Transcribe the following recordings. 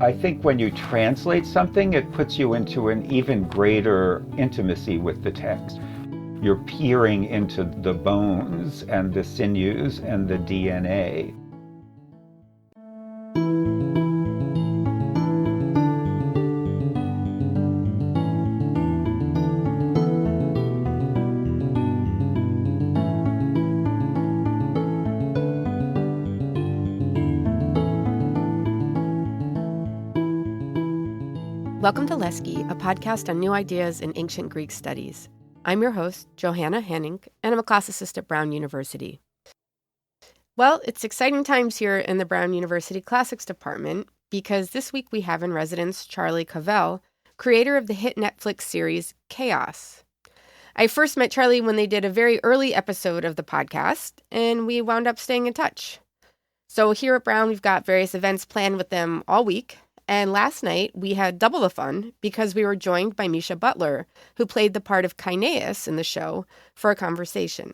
I think when you translate something, it puts you into an even greater intimacy with the text. You're peering into the bones and the sinews and the DNA. Welcome to Lesche, a podcast on new ideas in ancient Greek studies. I'm your host, Johanna Henning, and I'm a classicist at Brown University. Well, it's exciting times here in the Brown University Classics Department because this week we have in residence Charlie Cavell, creator of the hit Netflix series Chaos. I first met Charlie when they did a very early episode of the podcast, and we wound up staying in touch. So here at Brown, we've got various events planned with them all week. And last night, we had double the fun because we were joined by Misha Butler, who played the part of Kineas in the show, for a conversation.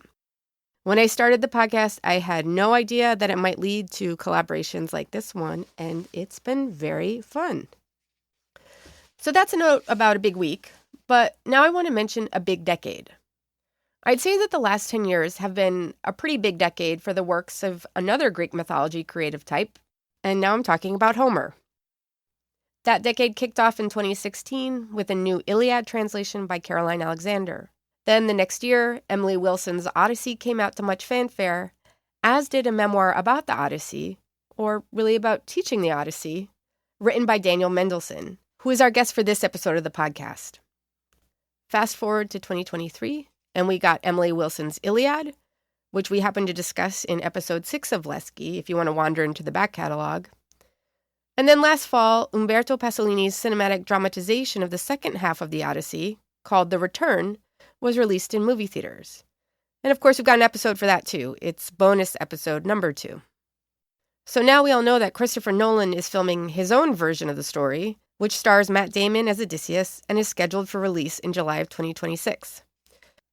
When I started the podcast, I had no idea that it might lead to collaborations like this one, and it's been very fun. So that's a note about a big week, but now I want to mention a big decade. I'd say that the last 10 years have been a pretty big decade for the works of another Greek mythology creative type, and now I'm talking about Homer. That decade kicked off in 2016 with a new Iliad translation by Caroline Alexander. Then the next year, Emily Wilson's Odyssey came out to much fanfare, as did a memoir about the Odyssey, or really about teaching the Odyssey, written by Daniel Mendelsohn, who is our guest for this episode of the podcast. Fast forward to 2023, and we got Emily Wilson's Iliad, which we happen to discuss in episode 6 of Lesche, if you want to wander into the back catalog. And then last fall, Umberto Pasolini's cinematic dramatization of the second half of the Odyssey, called The Return, was released in movie theaters. And of course, we've got an episode for that too. It's bonus episode number 2. So now we all know that Christopher Nolan is filming his own version of the story, which stars Matt Damon as Odysseus and is scheduled for release in July of 2026.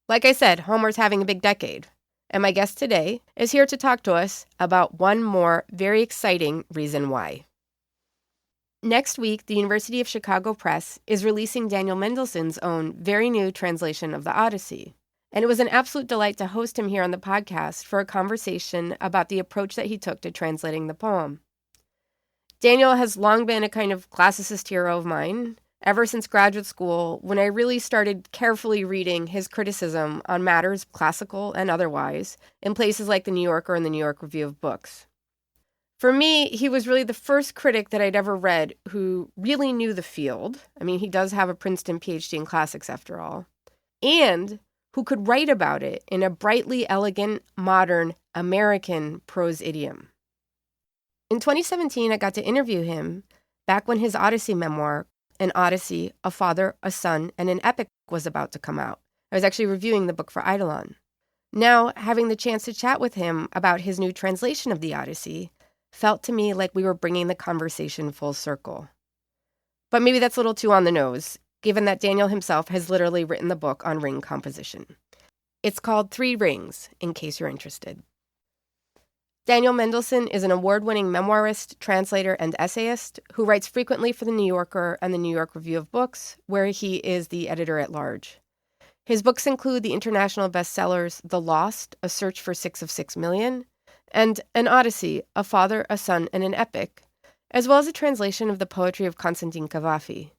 Like I said, Homer's having a big decade. And my guest today is here to talk to us about one more very exciting reason why. Next week, the University of Chicago Press is releasing Daniel Mendelsohn's own very new translation of the Odyssey. And it was an absolute delight to host him here on the podcast for a conversation about the approach that he took to translating the poem. Daniel has long been a kind of classicist hero of mine, ever since graduate school, when I really started carefully reading his criticism on matters classical and otherwise in places like the New Yorker and the New York Review of Books. For me, he was really the first critic that I'd ever read who really knew the field. I mean, he does have a Princeton PhD in classics after all. And who could write about it in a brightly elegant, modern, American prose idiom. In 2017, I got to interview him back when his Odyssey memoir, An Odyssey, A Father, a Son, and an Epic, was about to come out. I was actually reviewing the book for Eidolon. Now, having the chance to chat with him about his new translation of the Odyssey felt to me like we were bringing the conversation full circle. But maybe that's a little too on the nose, given that Daniel himself has literally written the book on ring composition. It's called 3 Rings, in case you're interested. Daniel Mendelsohn is an award-winning memoirist, translator, and essayist who writes frequently for the New Yorker and the New York Review of Books, where he is the editor-at-large. His books include the international bestsellers The Lost, A Search for 6 of 6 Million, and An Odyssey, A Father, a Son, and an Epic, as well as a translation of the poetry of Constantin Cavafy.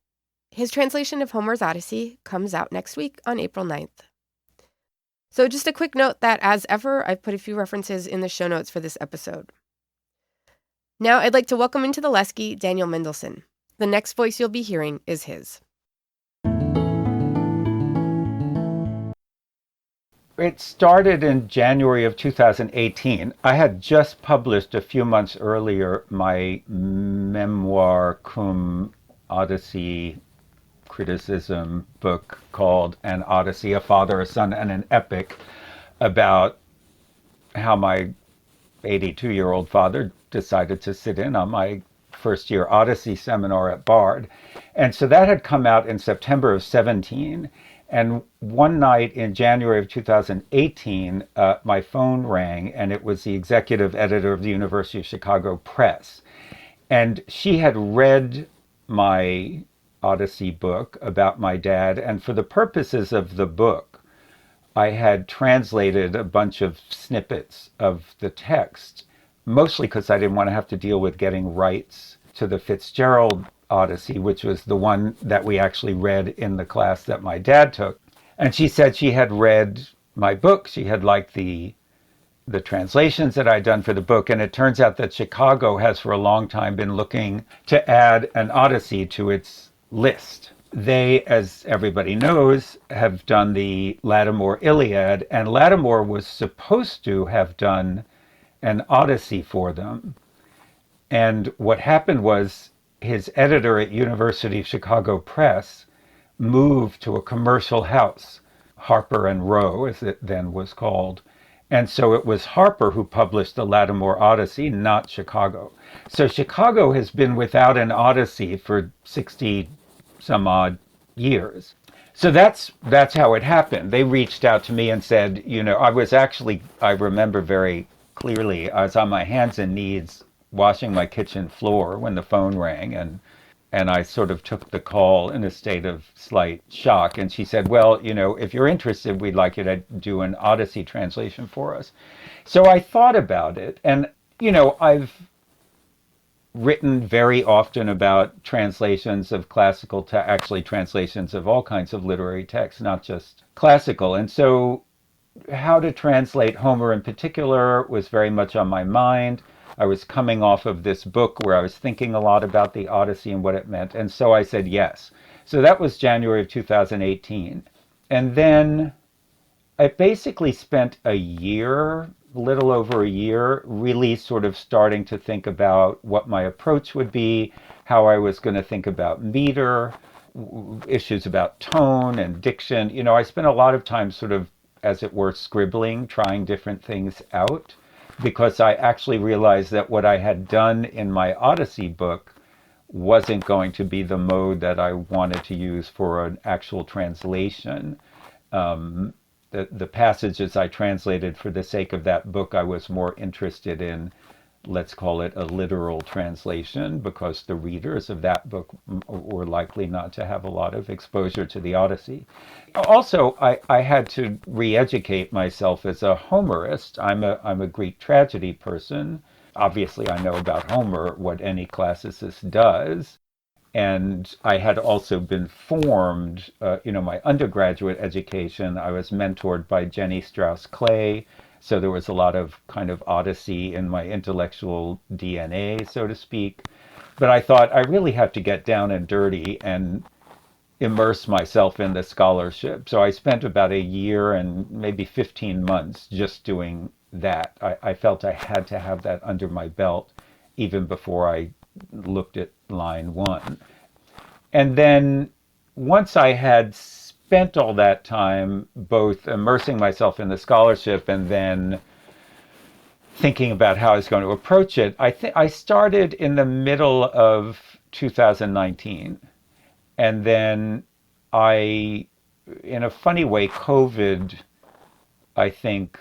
His translation of Homer's Odyssey comes out next week on April 9th. So just a quick note that, as ever, I've put a few references in the show notes for this episode. Now I'd like to welcome into the Lesche Daniel Mendelsohn. The next voice you'll be hearing is his. It started in January of 2018. I had just published a few months earlier my memoir cum Odyssey criticism book called An Odyssey, A Father, a Son, and an Epic, about how my 82-year-old father decided to sit in on my first-year Odyssey seminar at Bard. And so that had come out in September of 17. And one night in January of 2018, my phone rang, and it was the executive editor of the University of Chicago Press. And she had read my Odyssey book about my dad, and for the purposes of the book, I had translated a bunch of snippets of the text, mostly because I didn't want to have to deal with getting rights to the Fitzgerald Odyssey, which was the one that we actually read in the class that my dad took. And she said she had read my book. She had liked the translations that I'd done for the book. And it turns out that Chicago has for a long time been looking to add an Odyssey to its list. They, as everybody knows, have done the Lattimore Iliad, and Lattimore was supposed to have done an Odyssey for them. And what happened was his editor at University of Chicago Press moved to a commercial house, Harper and Row, as it then was called. And so it was Harper who published the Lattimore Odyssey, not Chicago. So Chicago has been without an Odyssey for 60 some odd years. So that's how it happened. They reached out to me and said, I remember very clearly, I was on my hands and knees washing my kitchen floor when the phone rang, and I sort of took the call in a state of slight shock. And she said, well, if you're interested, we'd like you to do an Odyssey translation for us. So I thought about it. And, I've written very often about translations of classical to actually translations of all kinds of literary texts, not just classical. And so how to translate Homer in particular was very much on my mind. I was coming off of this book where I was thinking a lot about the Odyssey and what it meant. And so I said yes. So that was January of 2018. And then I basically spent a little over a year, really sort of starting to think about what my approach would be, how I was going to think about meter, issues about tone and diction. I spent a lot of time sort of, as it were, scribbling, trying different things out, because I actually realized that what I had done in my Odyssey book wasn't going to be the mode that I wanted to use for an actual translation. The passages I translated for the sake of that book, I was more interested in, let's call it a literal translation, because the readers of that book were likely not to have a lot of exposure to the Odyssey. Also, I had to re-educate myself as a Homerist. I'm a Greek tragedy person. Obviously, I know about Homer, what any classicist does. And I had also been formed, my undergraduate education, I was mentored by Jenny Strauss Clay. So there was a lot of kind of Odyssey in my intellectual DNA, so to speak. But I thought I really have to get down and dirty and immerse myself in the scholarship. So I spent about a year and maybe 15 months just doing that. I felt I had to have that under my belt even before I looked at line one. And then once I had spent all that time both immersing myself in the scholarship and then thinking about how I was going to approach it, I started in the middle of 2019. And then in a funny way, COVID, I think,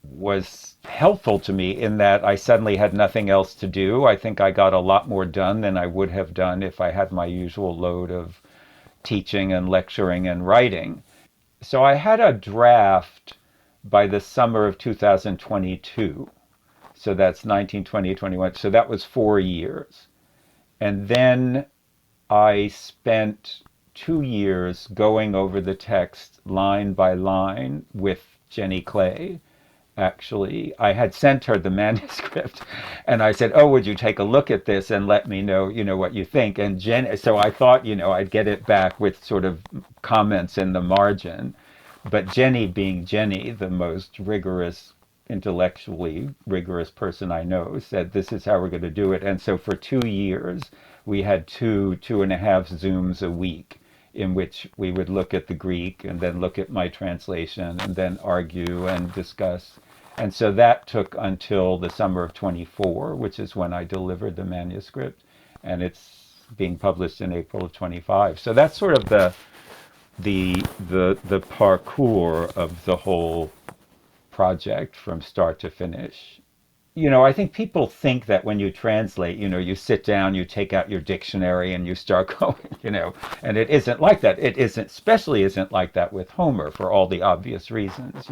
was helpful to me in that I suddenly had nothing else to do. I think I got a lot more done than I would have done if I had my usual load of teaching and lecturing and writing. So I had a draft by the summer of 2022. So that's 19, 20, 21. So that was 4 years. And then I spent 2 years going over the text line by line with Jenny Clay. Actually, I had sent her the manuscript and I said, oh, would you take a look at this and let me know, what you think? And so I thought, I'd get it back with sort of comments in the margin. But Jenny, being Jenny, the most intellectually rigorous person I know, said, this is how we're going to do it. And so for 2 years, we had 2.5 Zooms a week, in which we would look at the Greek and then look at my translation and then argue and discuss. And so that took until the summer of 24, which is when I delivered the manuscript, and it's being published in April of 25. So that's sort of the parkour of the whole project from start to finish. I think people think that when you translate, you sit down, you take out your dictionary and you start going, and it isn't like that. It isn't, especially isn't like that with Homer for all the obvious reasons.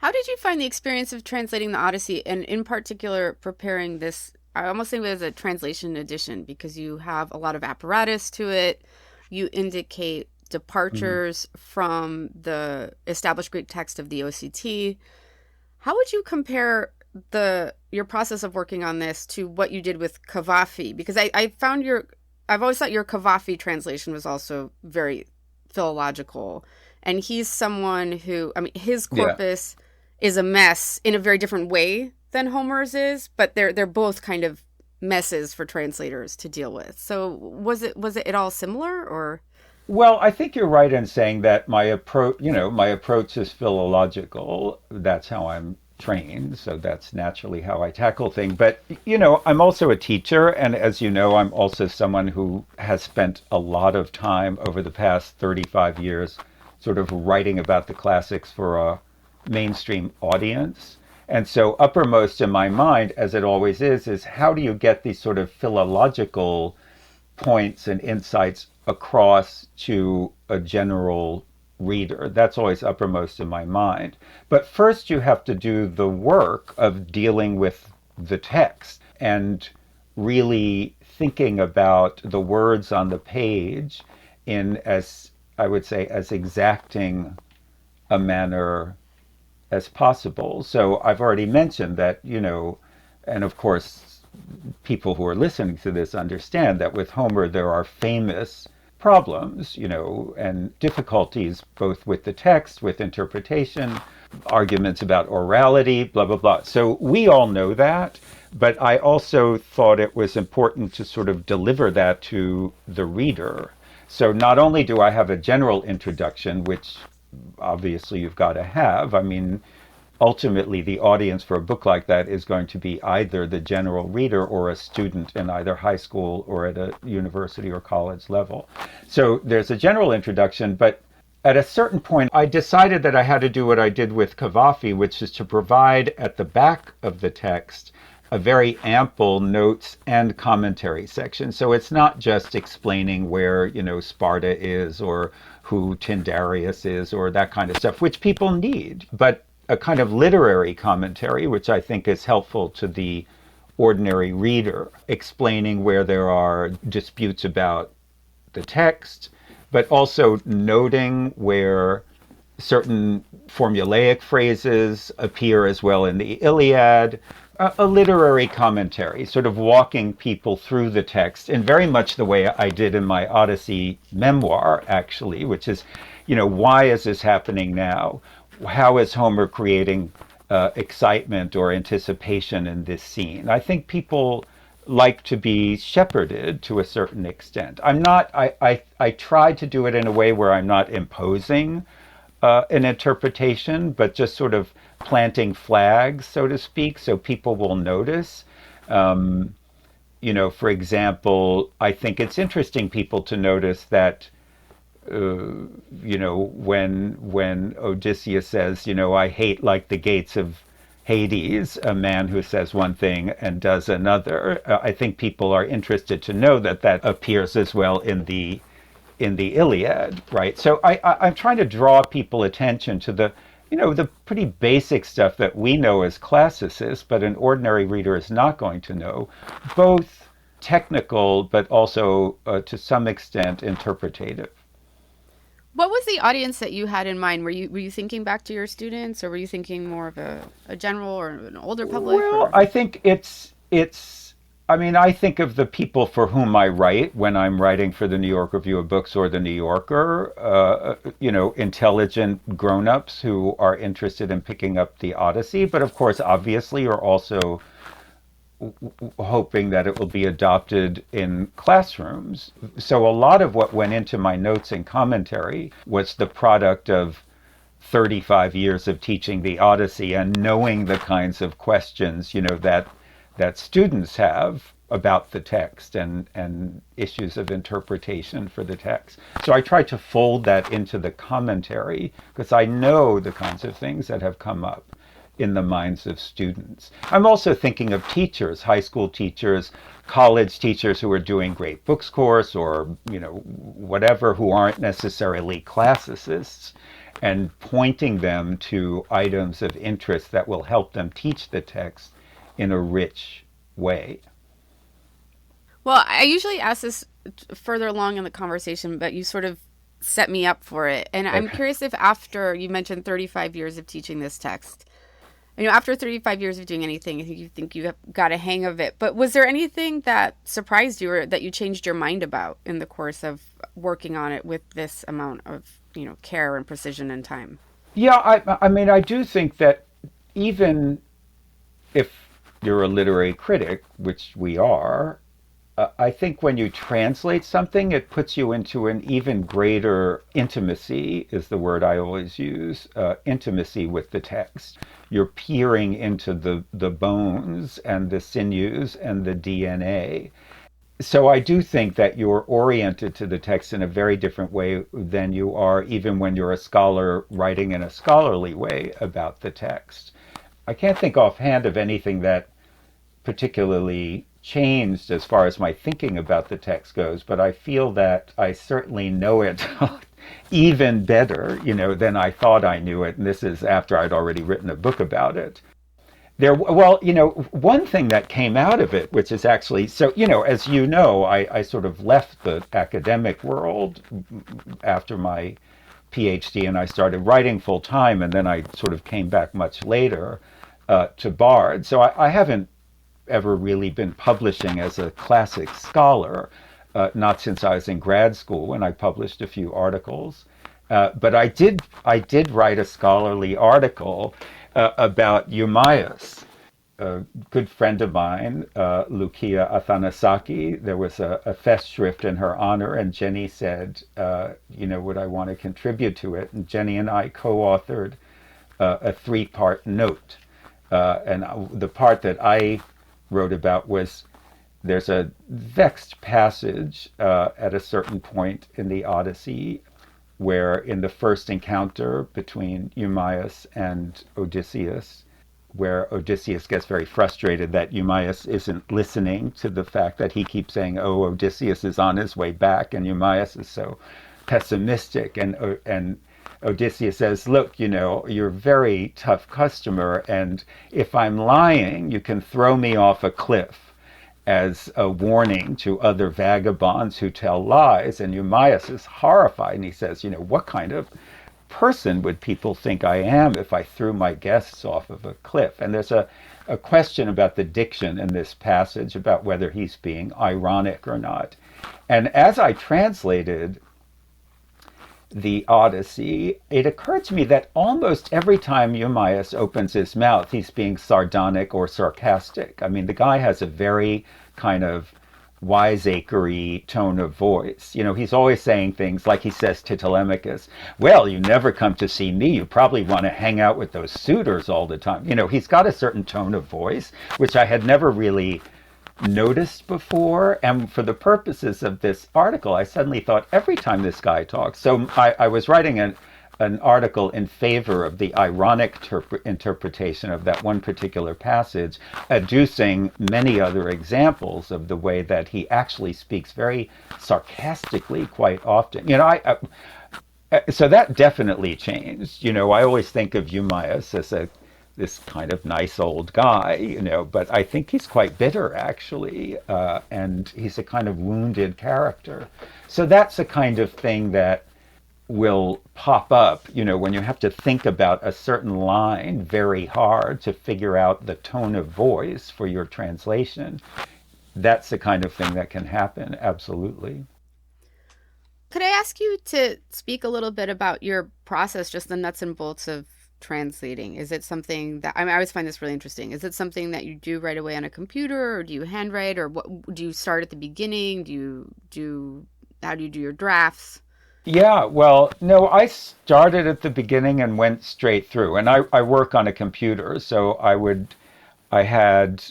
How did you find the experience of translating the Odyssey, and in particular preparing this? I almost think of it as a translation edition because you have a lot of apparatus to it. You indicate Mhm. departures from the established Greek text of the OCT. How would you compare your process of working on this to what you did with Cavafy? Because I've always thought your Cavafy translation was also very philological, and he's someone who, I mean, his Yeah. corpus is a mess in a very different way than Homer's is, but they're both kind of messes for translators to deal with. So was it at all similar, or? Well, I think you're right in saying that my approach is philological. That's how I'm trained, so that's naturally how I tackle things. But, I'm also a teacher, and as you know, I'm also someone who has spent a lot of time over the past 35 years sort of writing about the classics for a mainstream audience. And so uppermost in my mind, as it always is how do you get these sort of philological points and insights across to a general reader? That's always uppermost in my mind. But first, you have to do the work of dealing with the text and really thinking about the words on the page in, as I would say, as exacting a manner as possible. So I've already mentioned that, and of course, people who are listening to this understand that with Homer there are famous problems, and difficulties both with the text, with interpretation, arguments about orality, blah, blah, blah. So we all know that, but I also thought it was important to sort of deliver that to the reader. So not only do I have a general introduction, which obviously you've got to have, I mean, ultimately the audience for a book like that is going to be either the general reader or a student in either high school or at a university or college level. So there's a general introduction, but at a certain point, I decided that I had to do what I did with Cavafy, which is to provide at the back of the text a very ample notes and commentary section. So it's not just explaining where, Sparta is or who Tyndareus is or that kind of stuff, which people need, but a kind of literary commentary, which I think is helpful to the ordinary reader, explaining where there are disputes about the text, but also noting where certain formulaic phrases appear as well in the Iliad, a literary commentary, sort of walking people through the text in very much the way I did in my Odyssey memoir, actually, which is, why is this happening now? How is Homer creating excitement or anticipation in this scene? I think people like to be shepherded to a certain extent. I'm not, I try to do it in a way where I'm not imposing an interpretation, but just sort of planting flags, so to speak, so people will notice. Um, for example, I think it's interesting people to notice that when Odysseus says, I hate like the gates of Hades, a man who says one thing and does another. I think people are interested to know that that appears as well in the Iliad, right? So I'm trying to draw people attention to the pretty basic stuff that we know as classicists, but an ordinary reader is not going to know, both technical but also to some extent interpretative. What was the audience that you had in mind? Were you thinking back to your students, or were you thinking more of a general or an older public, Well, or? I think it's I mean, I think of the people for whom I write when I'm writing for the New York Review of Books or the New Yorker, intelligent grown-ups who are interested in picking up the Odyssey, but of course, obviously, are also hoping that it will be adopted in classrooms. So a lot of what went into my notes and commentary was the product of 35 years of teaching the Odyssey and knowing the kinds of questions, that students have about the text and issues of interpretation for the text. So I try to fold that into the commentary because I know the kinds of things that have come up. in the minds of students. I'm also thinking of teachers, high school teachers, college teachers who are doing great books course or, whatever, who aren't necessarily classicists, and pointing them to items of interest that will help them teach the text in a rich way. Well, I usually ask this further along in the conversation, but you sort of set me up for it. And I'm curious if after you mentioned 35 years of teaching this text, after 35 years of doing anything, you think you have got a hang of it. But was there anything that surprised you or that you changed your mind about in the course of working on it with this amount of, care and precision and time? Yeah, I do think that even if you're a literary critic, which we are, I think when you translate something, it puts you into an even greater intimacy, is the word I always use, intimacy with the text. You're peering into the bones and the sinews and the DNA. So I do think that you're oriented to the text in a very different way than you are even when you're a scholar writing in a scholarly way about the text. I can't think offhand of anything that particularly changed as far as my thinking about the text goes, but I feel that I certainly know it even better, than I thought I knew it. And this is after I'd already written a book about it. One thing that came out of it, which is actually, so, as I sort of left the academic world after my PhD and I started writing full time, and then I sort of came back much later to Bard. So I haven't ever really been publishing as a classic scholar, not since I was in grad school when I published a few articles. But I did write a scholarly article about Eumaeus. A good friend of mine, Lucia Athanasaki, there was a festschrift in her honor, and Jenny said, would I want to contribute to it? And Jenny and I co-authored a 3-part note. And the part that I wrote about was there's a vexed passage at a certain point in the Odyssey where in the first encounter between Eumaeus and Odysseus, where Odysseus gets very frustrated that Eumaeus isn't listening to the fact that he keeps saying, oh, Odysseus is on his way back, and Eumaeus is so pessimistic. And Odysseus says, look, you're a very tough customer, and if I'm lying, you can throw me off a cliff as a warning to other vagabonds who tell lies. And Eumaeus is horrified, and he says, what kind of person would people think I am if I threw my guests off of a cliff? And there's a question about the diction in this passage, about whether he's being ironic or not. And as I translated the Odyssey, it occurred to me that almost every time Eumaeus opens his mouth, he's being sardonic or sarcastic. I mean, the guy has a very kind of wiseacre-y tone of voice. He's always saying things like he says to Telemachus, well, you never come to see me. You probably want to hang out with those suitors all the time. He's got a certain tone of voice, which I had never really noticed before. And for the purposes of this article, I suddenly thought, every time this guy talks. So I was writing an article in favor of the ironic interpretation of that one particular passage, adducing many other examples of the way that he actually speaks very sarcastically quite often. So that definitely changed. I always think of Eumaeus as this kind of nice old guy, but I think he's quite bitter, actually, and he's a kind of wounded character. So that's a kind of thing that will pop up, when you have to think about a certain line very hard to figure out the tone of voice for your translation. That's the kind of thing that can happen, absolutely. Could I ask you to speak a little bit about your process, just the nuts and bolts of translating? Is it something that, I always find this really interesting. Is it something that you do right away on a computer, or do you handwrite, or what, do you start at the beginning? How do you do your drafts? Yeah, well, no, I started at the beginning and went straight through. And I work on a computer, so I had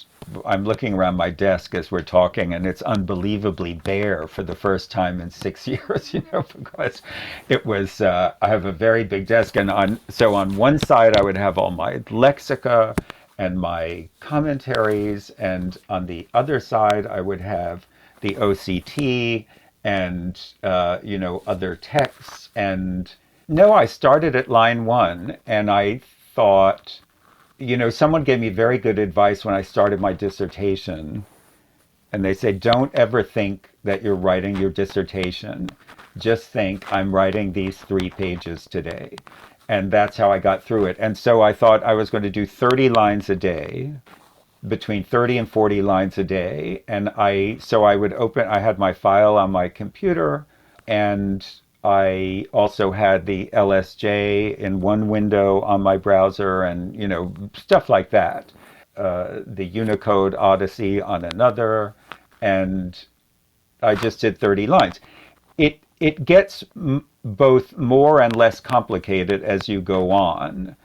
I'm looking around my desk as we're talking, and it's unbelievably bare for the first time in 6 years, because it was, I have a very big desk, and on one side I would have all my lexica and my commentaries, and on the other side I would have the OCT and, other texts. And no, I started at line one, and I thought, someone gave me very good advice when I started my dissertation. And they say, don't ever think that you're writing your dissertation. Just think, I'm writing these 3 pages today. And that's how I got through it. And so I thought I was going to do 30 lines a day, between 30 and 40 lines a day. And I had my file on my computer, and I also had the LSJ in one window on my browser, and, stuff like that. The Unicode Odyssey on another, and I just did 30 lines. It gets both more and less complicated as you go on.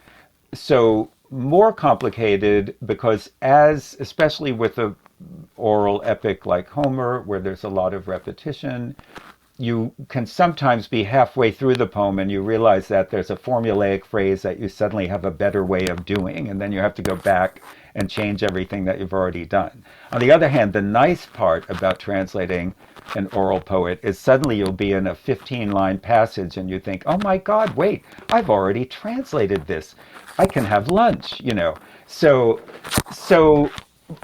So more complicated because, especially with a oral epic like Homer, where there's a lot of repetition, you can sometimes be halfway through the poem and you realize that there's a formulaic phrase that you suddenly have a better way of doing, and then you have to go back and change everything that you've already done. On the other hand, the nice part about translating an oral poet is suddenly you'll be in a 15-line passage and you think, oh my God, wait, I've already translated this. I can have lunch, So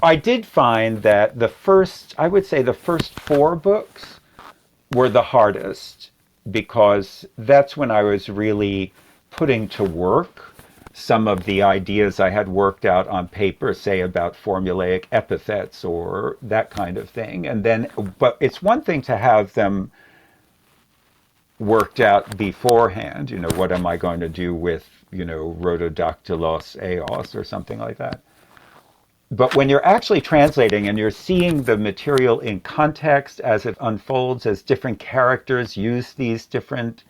I did find that I would say the first 4 books were the hardest, because that's when I was really putting to work some of the ideas I had worked out on paper, say about formulaic epithets or that kind of thing. But it's one thing to have them worked out beforehand. What am I going to do with, rhododactylos eos or something like that? But when you're actually translating and you're seeing the material in context as it unfolds, as different characters use these different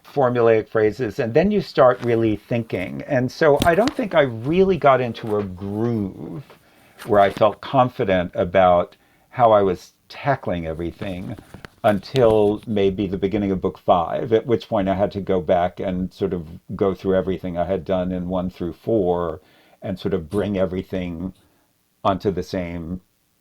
formulaic phrases, and then you start really thinking. And so I don't think I really got into a groove where I felt confident about how I was tackling everything until maybe the beginning of book 5, at which point I had to go back and sort of go through everything I had done in 1 through 4 and sort of bring everything onto the same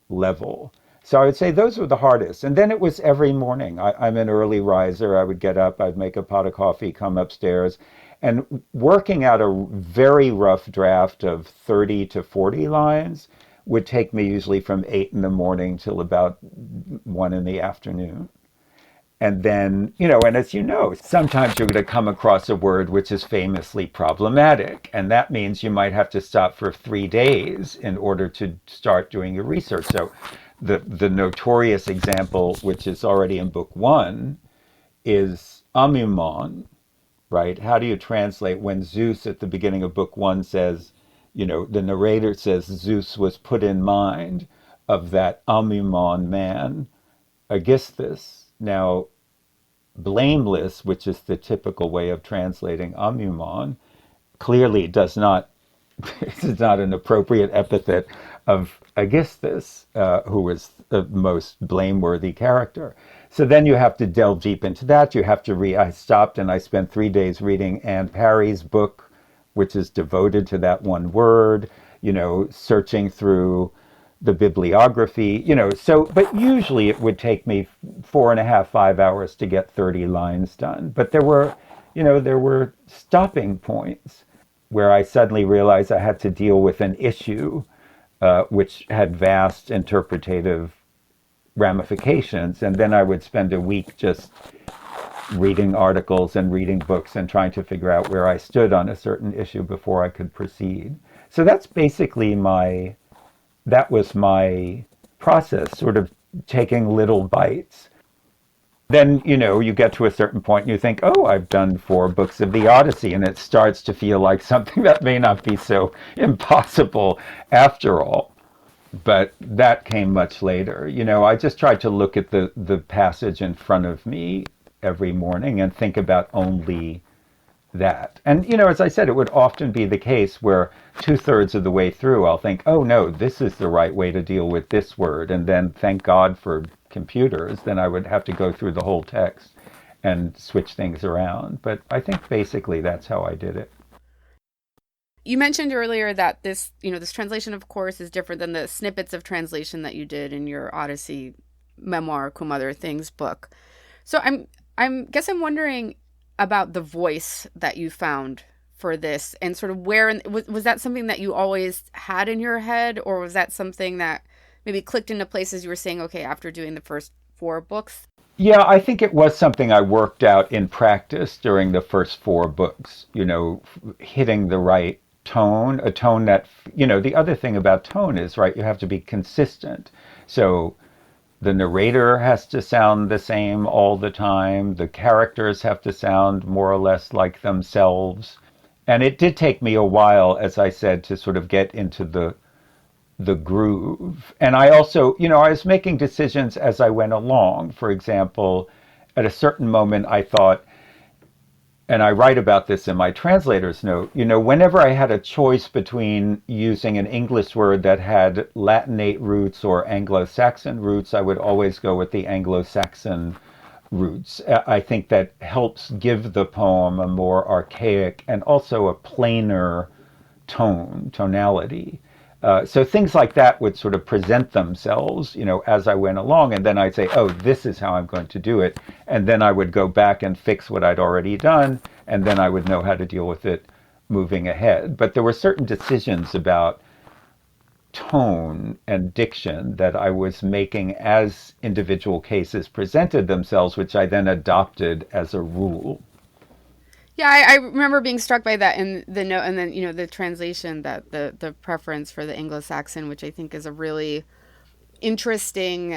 level. So I would say those were the hardest. And then it was every morning. I'm an early riser. I would get up, I'd make a pot of coffee, come upstairs, and working out a very rough draft of 30 to 40 lines would take me usually from 8 in the morning till about 1 in the afternoon. And then, and as sometimes you're going to come across a word which is famously problematic. And that means you might have to stop for 3 days in order to start doing your research. So the notorious example, which is already in book 1, is amumon, right? How do you translate when Zeus at the beginning of book 1 says, the narrator says Zeus was put in mind of that amumon man, Aegisthus. Now, blameless, which is the typical way of translating amumon, clearly does not, is not an appropriate epithet of Aegisthus, who was the most blameworthy character. So then you have to delve deep into that. You have to I stopped and I spent 3 days reading Anne Parry's book, which is devoted to that one word, searching through the bibliography, but usually it would take me 4.5, 5 hours to get 30 lines done. But there were stopping points where I suddenly realized I had to deal with an issue which had vast interpretative ramifications. And then I would spend a week just reading articles and reading books and trying to figure out where I stood on a certain issue before I could proceed. So that's basically that was my process, sort of taking little bites. Then, you get to a certain point and you think, oh, I've done 4 books of the Odyssey, and it starts to feel like something that may not be so impossible after all. But that came much later. I just tried to look at the passage in front of me every morning and think about only that. And, as I said, it would often be the case where 2/3 of the way through, I'll think, oh no, this is the right way to deal with this word. And then, thank God for computers, then I would have to go through the whole text and switch things around. But I think basically that's how I did it. You mentioned earlier that this translation, of course, is different than the snippets of translation that you did in your Odyssey memoir, cum other things book. So I'm wondering about the voice that you found for this, and sort of where was that something that you always had in your head, or was that something that maybe clicked into places you were saying, okay, after doing the first 4 books? Yeah, I think it was something I worked out in practice during the first 4 books, hitting the right tone, a tone that, the other thing about tone is, right, you have to be consistent. So the narrator has to sound the same all the time. The characters have to sound more or less like themselves. And it did take me a while, as I said, to sort of get into the groove. And I also, I was making decisions as I went along. For example, at a certain moment, I thought, and I write about this in my translator's note, whenever I had a choice between using an English word that had Latinate roots or Anglo-Saxon roots, I would always go with the Anglo-Saxon roots. I think that helps give the poem a more archaic and also a plainer tonality. So things like that would sort of present themselves, as I went along. And then I'd say, oh, this is how I'm going to do it. And then I would go back and fix what I'd already done. And then I would know how to deal with it moving ahead. But there were certain decisions about tone and diction that I was making as individual cases presented themselves, which I then adopted as a rule. Yeah, I remember being struck by that in the note, and then the translation, that the preference for the Anglo-Saxon, which I think is a really interesting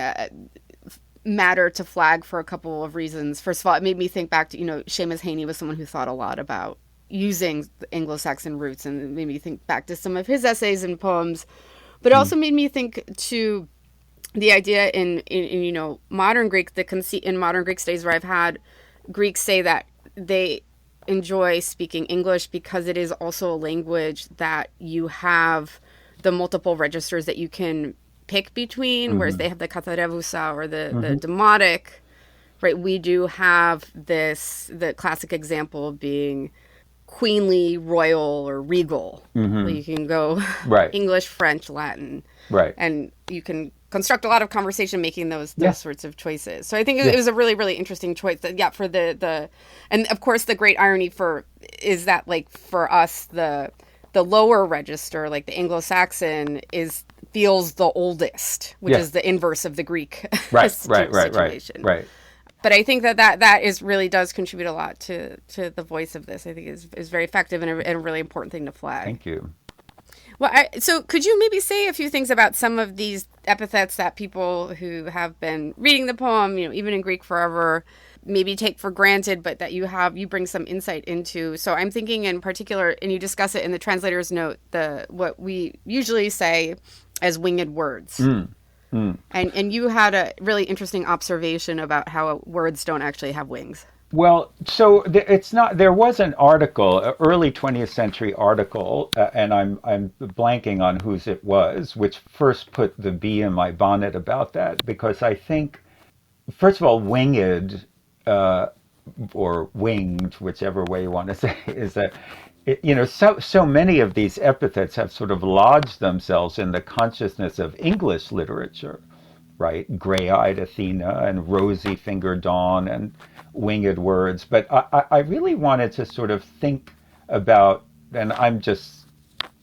matter to flag for a couple of reasons. First of all, it made me think back to Seamus Heaney was someone who thought a lot about using the Anglo-Saxon roots, and it made me think back to some of his essays and poems, but it also made me think to the idea in modern Greek, the conceit in modern Greek studies where I've had Greeks say that they enjoy speaking English because it is also a language that you have the multiple registers that you can pick between, whereas they have the katharevusa or the demotic, right? We do have the classic example being queenly, royal, or regal. So you can go right. English, French, Latin. Right. And you can construct a lot of conversation making those sorts of choices. So I think it was a really, really interesting choice. For the and of course the great irony is that, like, for us the lower register, like the Anglo-Saxon, feels the oldest, which is the inverse of the Greek situation. Right. But I think that is really does contribute a lot to the voice of this. I think is very effective and a really important thing to flag. Thank you. Well, so could you maybe say a few things about some of these epithets that people who have been reading the poem, even in Greek forever, maybe take for granted, but that you bring some insight into? So I'm thinking in particular, and you discuss it in the translator's note, what we usually say as winged words. And you had a really interesting observation about how words don't actually have wings. Well, so it's not. There was an article, an early 20th century article, and I'm blanking on whose it was, which first put the bee in my bonnet about that, because I think, first of all, winged or winged, whichever way you want to say, is that so many of these epithets have sort of lodged themselves in the consciousness of English literature, right? Gray-eyed Athena and rosy-fingered dawn and winged words. But I really wanted to sort of think about, and I'm just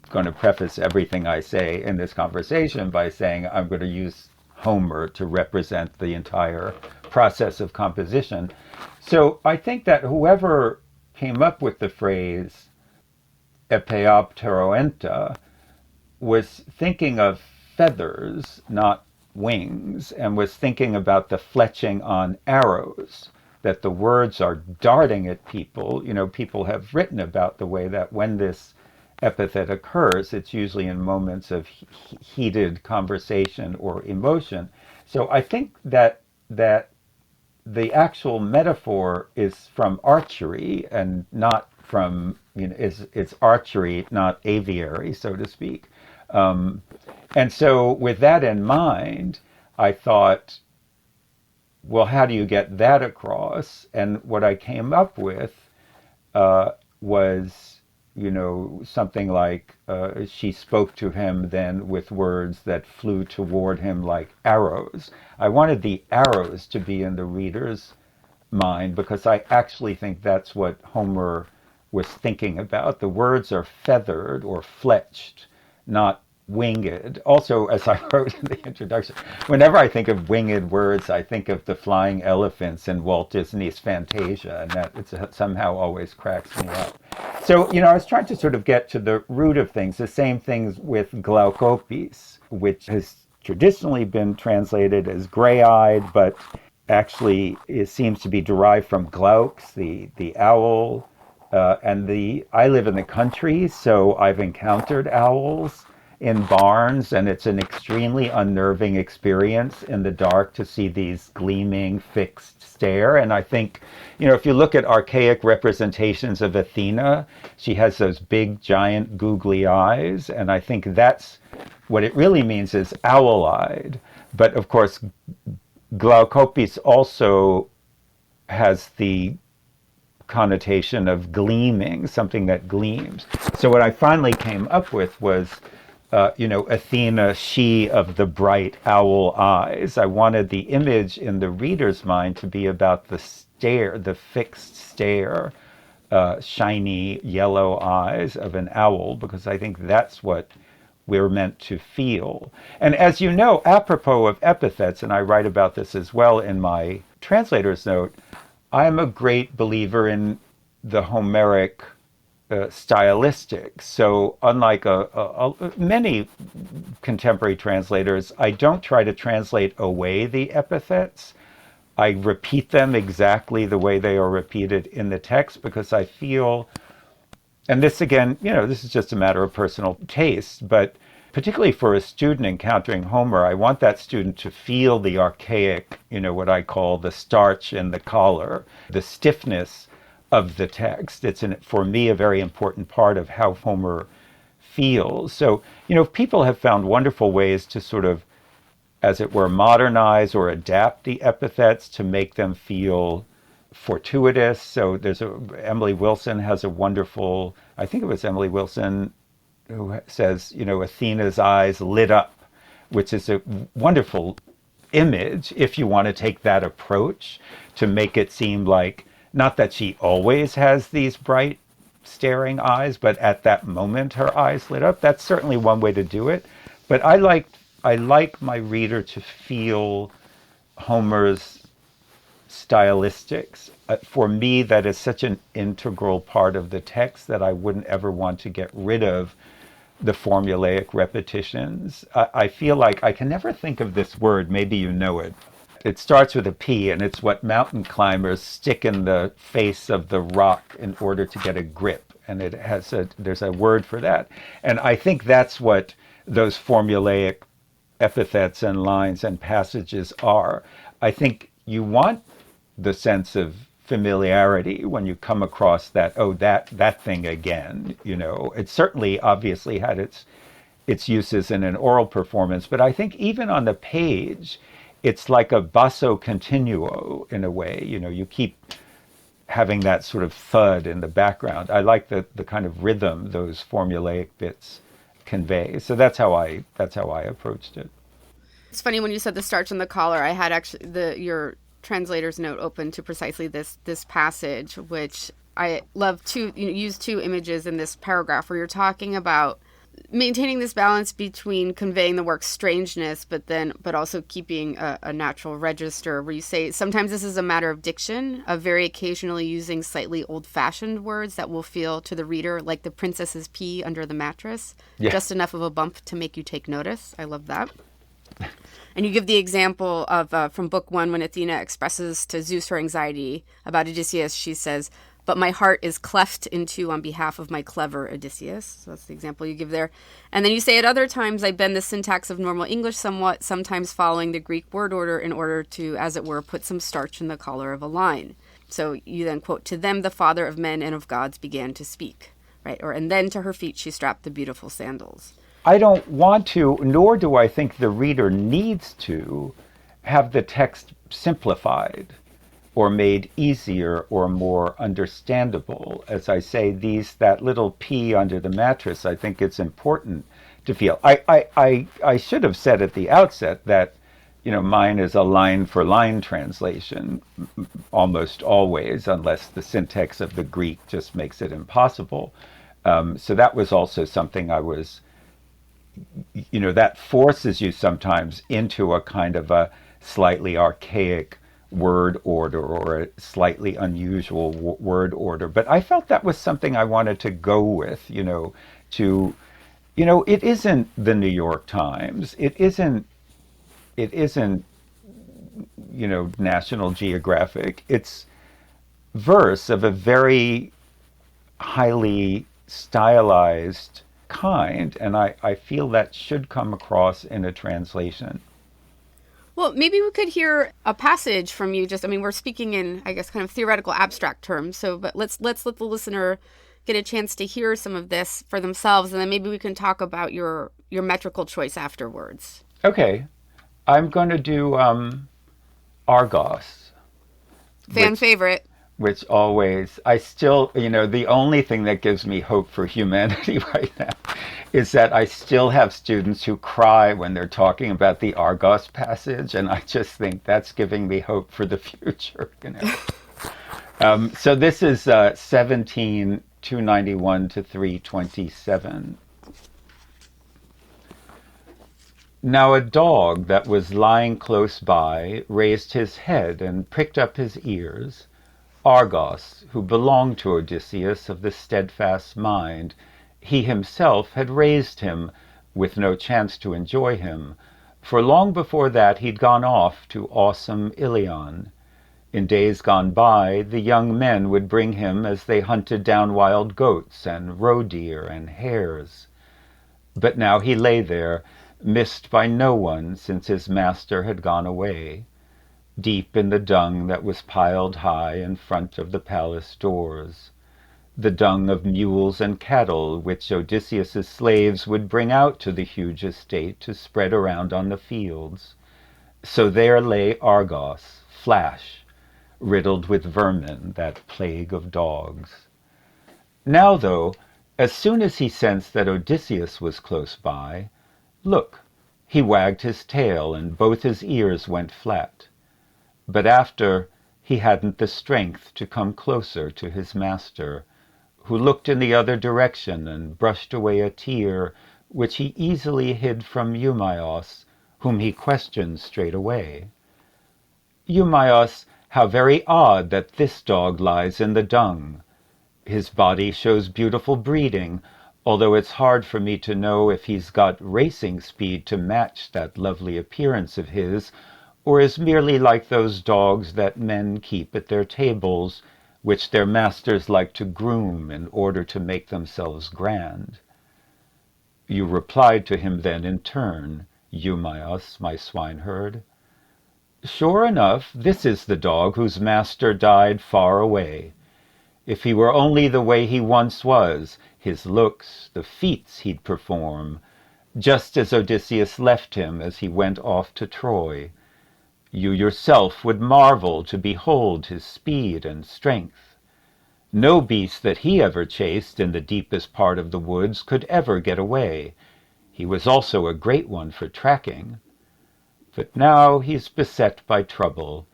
going to preface everything I say in this conversation by saying I'm going to use Homer to represent the entire process of composition. So I think that whoever came up with the phrase epeopteroenta was thinking of feathers, not wings, and was thinking about the fletching on arrows, that the words are darting at people. People have written about the way that when this epithet occurs, it's usually in moments of heated conversation or emotion. So I think that the actual metaphor is from archery and not from, it's archery, not aviary, so to speak. And so with that in mind, I thought, well, how do you get that across? And what I came up with was, something like she spoke to him then with words that flew toward him like arrows. I wanted the arrows to be in the reader's mind because I actually think that's what Homer was thinking about. The words are feathered or fletched, not winged. Also, as I wrote in the introduction, whenever I think of winged words, I think of the flying elephants in Walt Disney's Fantasia, and that somehow always cracks me up. So, I was trying to sort of get to the root of things. The same things with glaukopis, which has traditionally been translated as gray-eyed, but actually it seems to be derived from glauks, the owl, I live in the country, so I've encountered owls in barns, and it's an extremely unnerving experience in the dark to see these gleaming, fixed stare. And I think, if you look at archaic representations of Athena, she has those big, giant, googly eyes, and I think that's what it really means is owl-eyed. But of course, glaukopis also has the connotation of gleaming, something that gleams. So what I finally came up with was, Athena, she of the bright owl eyes. I wanted the image in the reader's mind to be about the stare, the fixed stare, shiny yellow eyes of an owl, because I think that's what we're meant to feel. And as you know, apropos of epithets, and I write about this as well in my translator's note, I'm a great believer in the Homeric stylistic. So unlike many contemporary translators, I don't try to translate away the epithets. I repeat them exactly the way they are repeated in the text because I feel, and this again, this is just a matter of personal taste, but particularly for a student encountering Homer, I want that student to feel the archaic, what I call the starch in the collar, the stiffness of the text. It's, for me, a very important part of how Homer feels. So, people have found wonderful ways to sort of, as it were, modernize or adapt the epithets to make them feel fortuitous. So Emily Wilson has a wonderful, I think it was Emily Wilson who says, Athena's eyes lit up, which is a wonderful image if you want to take that approach to make it seem like, not that she always has these bright staring eyes, but at that moment her eyes lit up. That's certainly one way to do it. But I like my reader to feel Homer's stylistics. For me, that is such an integral part of the text that I wouldn't ever want to get rid of the formulaic repetitions. I feel like I can never think of this word, maybe you know it. It starts with a P, and it's what mountain climbers stick in the face of the rock in order to get a grip. And there's a word for that. And I think that's what those formulaic epithets and lines and passages are. I think you want the sense of familiarity when you come across that, that thing again. It certainly obviously had its uses in an oral performance, but I think even on the page, it's like a basso continuo in a way. You keep having that sort of thud in the background. I like the kind of rhythm those formulaic bits convey. So that's how I approached it. It's funny when you said the starch in the collar. I had actually your translator's note open to precisely this passage, which I love to use two images in this paragraph where you're talking about maintaining this balance between conveying the work's strangeness, but also keeping a natural register, where you say sometimes this is a matter of diction, of very occasionally using slightly old-fashioned words that will feel to the reader like the princess's pea under the mattress, just enough of a bump to make you take notice. I love that. And you give the example of from book 1 when Athena expresses to Zeus her anxiety about Odysseus. She says, "But my heart is cleft in two on behalf of my clever Odysseus." So that's the example you give there. And then you say at other times, I bend the syntax of normal English somewhat, sometimes following the Greek word order in order to, as it were, put some starch in the collar of a line. So you then quote, "To them the father of men and of gods began to speak," right? Or, "And then to her feet she strapped the beautiful sandals." I don't want to, nor do I think the reader needs to, have the text simplified or made easier or more understandable. As I say, that little P under the mattress, I think it's important to feel. I should have said at the outset that, mine is a line for line translation almost always, unless the syntax of the Greek just makes it impossible. So that was also something I was, that forces you sometimes into a kind of a slightly archaic word order or a slightly unusual word order. But I felt that was something I wanted to go with, it isn't the New York Times. It isn't, National Geographic. It's verse of a very highly stylized kind, and I feel that should come across in a translation. Well, maybe we could hear a passage from you. We're speaking in, I guess, kind of theoretical abstract terms. But let's let the listener get a chance to hear some of this for themselves, and then maybe we can talk about your metrical choice afterwards. Okay, I'm going to do Argos. Fan favorite. Which always, I still, the only thing that gives me hope for humanity right now is that I still have students who cry when they're talking about the Argos passage, and I just think that's giving me hope for the future. So this is 17,291 to 327. Now a dog that was lying close by raised his head and pricked up his ears. Argos, who belonged to Odysseus of the steadfast mind, he himself had raised him, with no chance to enjoy him, for long before that he'd gone off to awesome Ilion. In days gone by, the young men would bring him as they hunted down wild goats and roe deer and hares. But now he lay there, missed by no one since his master had gone away, deep in the dung that was piled high in front of the palace doors, the dung of mules and cattle which Odysseus's slaves would bring out to the huge estate to spread around on the fields. So there lay Argos, flash, riddled with vermin, that plague of dogs. Now, though, as soon as he sensed that Odysseus was close by, look, he wagged his tail and both his ears went flat. But after, he hadn't the strength to come closer to his master, who looked in the other direction and brushed away a tear, which he easily hid from Eumaeus, whom he questioned straight away. Eumaeus, how very odd that this dog lies in the dung. His body shows beautiful breeding, although it's hard for me to know if he's got racing speed to match that lovely appearance of his, or is merely like those dogs that men keep at their tables, which their masters like to groom in order to make themselves grand. You replied to him then in turn, Eumaeus, my swineherd. Sure enough, this is the dog whose master died far away. If he were only the way he once was, his looks, the feats he'd perform, just as Odysseus left him as he went off to Troy, you yourself would marvel to behold his speed and strength. No beast that he ever chased in the deepest part of the woods could ever get away. He was also a great one for tracking. But now he's beset by trouble.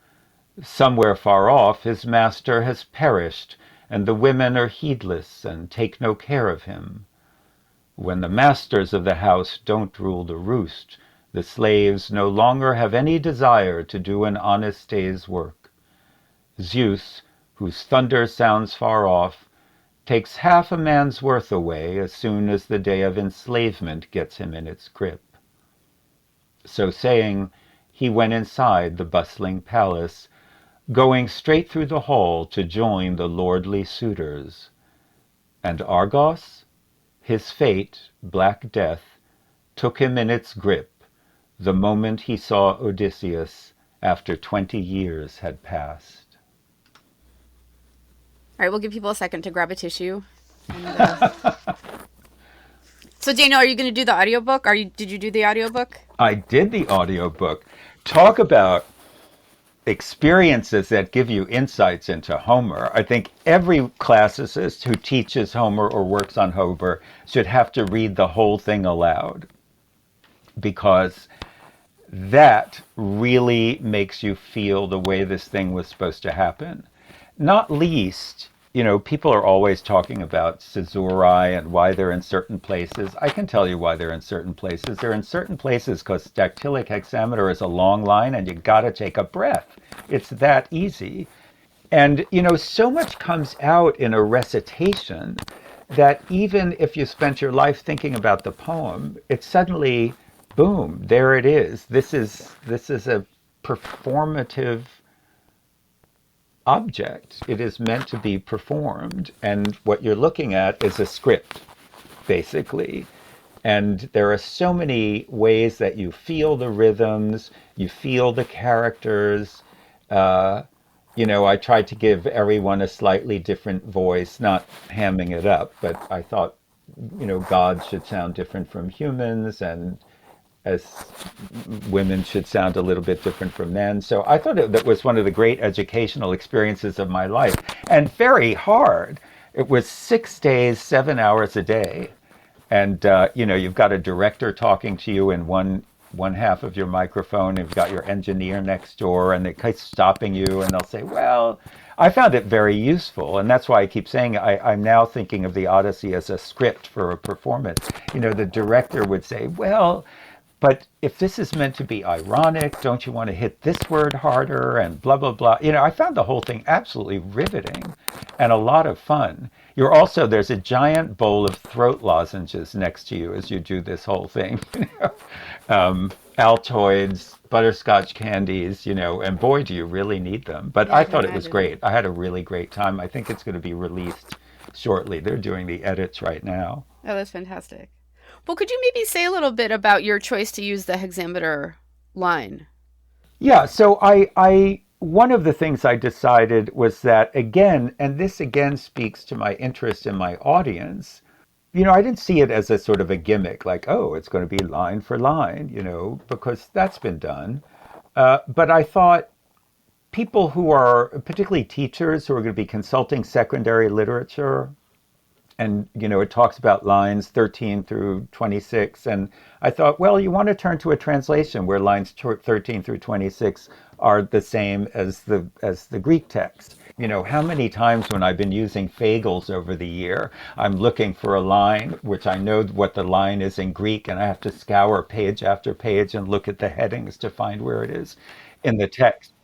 Somewhere far off his master has perished, and the women are heedless and take no care of him. When the masters of the house don't rule the roost, the slaves no longer have any desire to do an honest day's work. Zeus, whose thunder sounds far off, takes half a man's worth away as soon as the day of enslavement gets him in its grip. So saying, he went inside the bustling palace, going straight through the hall to join the lordly suitors. And Argos? His fate, black death, took him in its grip the moment he saw Odysseus after 20 years had passed. right, we'll give people a second to grab a tissue. And, so, Daniel, are you going to do the audiobook? Did you do the audiobook? I did the audiobook. Talk about experiences that give you insights into Homer. I think every classicist who teaches Homer or works on Homer should have to read the whole thing aloud, because that really makes you feel the way this thing was supposed to happen. Not least, people are always talking about caesurae and why they're in certain places. I can tell you why they're in certain places. They're in certain places because dactylic hexameter is a long line and you got to take a breath. It's that easy. And, so much comes out in a recitation that even if you spent your life thinking about the poem, it's suddenly, boom, there it is. This is a performative object. It is meant to be performed, and what you're looking at is a script, basically. And there are so many ways that you feel the rhythms, you feel the characters. I tried to give everyone a slightly different voice, not hamming it up, but I thought, gods should sound different from humans, and as women should sound a little bit different from men. So I thought that was one of the great educational experiences of my life, and very hard. It was 6 days, 7 hours a day. And, you've got a director talking to you in one half of your microphone. You've got your engineer next door, and they keep stopping you, and they'll say, well, I found it very useful. And that's why I keep saying I'm now thinking of the Odyssey as a script for a performance. The director would say, well, but if this is meant to be ironic, don't you want to hit this word harder, and blah, blah, blah. I found the whole thing absolutely riveting and a lot of fun. There's a giant bowl of throat lozenges next to you as you do this whole thing. Altoids, butterscotch candies, and boy, do you really need them. But yeah, I thought it was great. I had a really great time. I think it's going to be released shortly. They're doing the edits right now. Oh, that's fantastic. Well, could you maybe say a little bit about your choice to use the hexameter line? Yeah, so I one of the things I decided was that, again, and this again speaks to my interest in my audience, I didn't see it as a sort of a gimmick, like, oh, it's going to be line for line, because that's been done. But I thought people who are, particularly teachers who are going to be consulting secondary literature, and, it talks about lines 13 through 26. And I thought, well, you want to turn to a translation where lines 13 through 26 are the same as the Greek text. How many times when I've been using Fagles over the year, I'm looking for a line, which I know what the line is in Greek, and I have to scour page after page and look at the headings to find where it is in the text.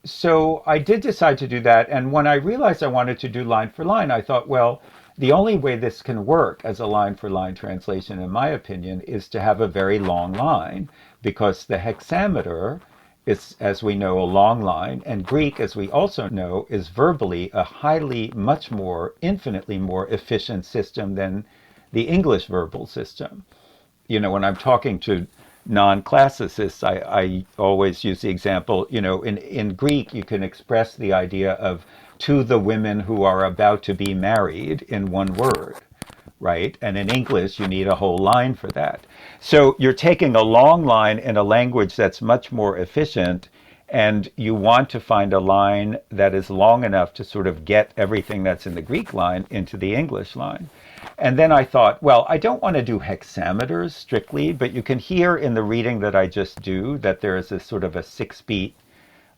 So I did decide to do that. And when I realized I wanted to do line for line, I thought, well, the only way this can work as a line-for-line translation, in my opinion, is to have a very long line, because the hexameter is, as we know, a long line, and Greek, as we also know, is verbally a infinitely more efficient system than the English verbal system. When I'm talking to non-classicists, I always use the example, in Greek, you can express the idea of to the women who are about to be married in one word, right? And in English, you need a whole line for that. So you're taking a long line in a language that's much more efficient, and you want to find a line that is long enough to sort of get everything that's in the Greek line into the English line. And then I thought, well, I don't want to do hexameters strictly, but you can hear in the reading that I just do that there is a sort of a 6-beat.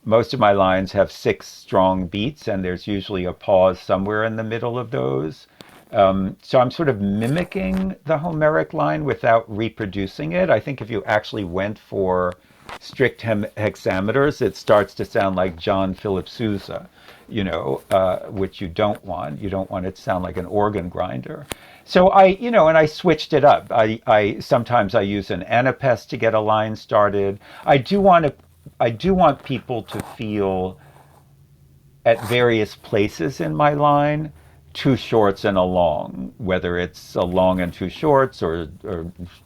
Most of my lines have 6 strong beats, and there's usually a pause somewhere in the middle of those. So I'm sort of mimicking the Homeric line without reproducing it. I think if you actually went for strict hexameters, it starts to sound like John Philip Sousa, which you don't want. You don't want it to sound like an organ grinder. So and I switched it up. Sometimes I use an anapest to get a line started. I do want people to feel at various places in my line 2 shorts and a long, whether it's a long and 2 shorts, or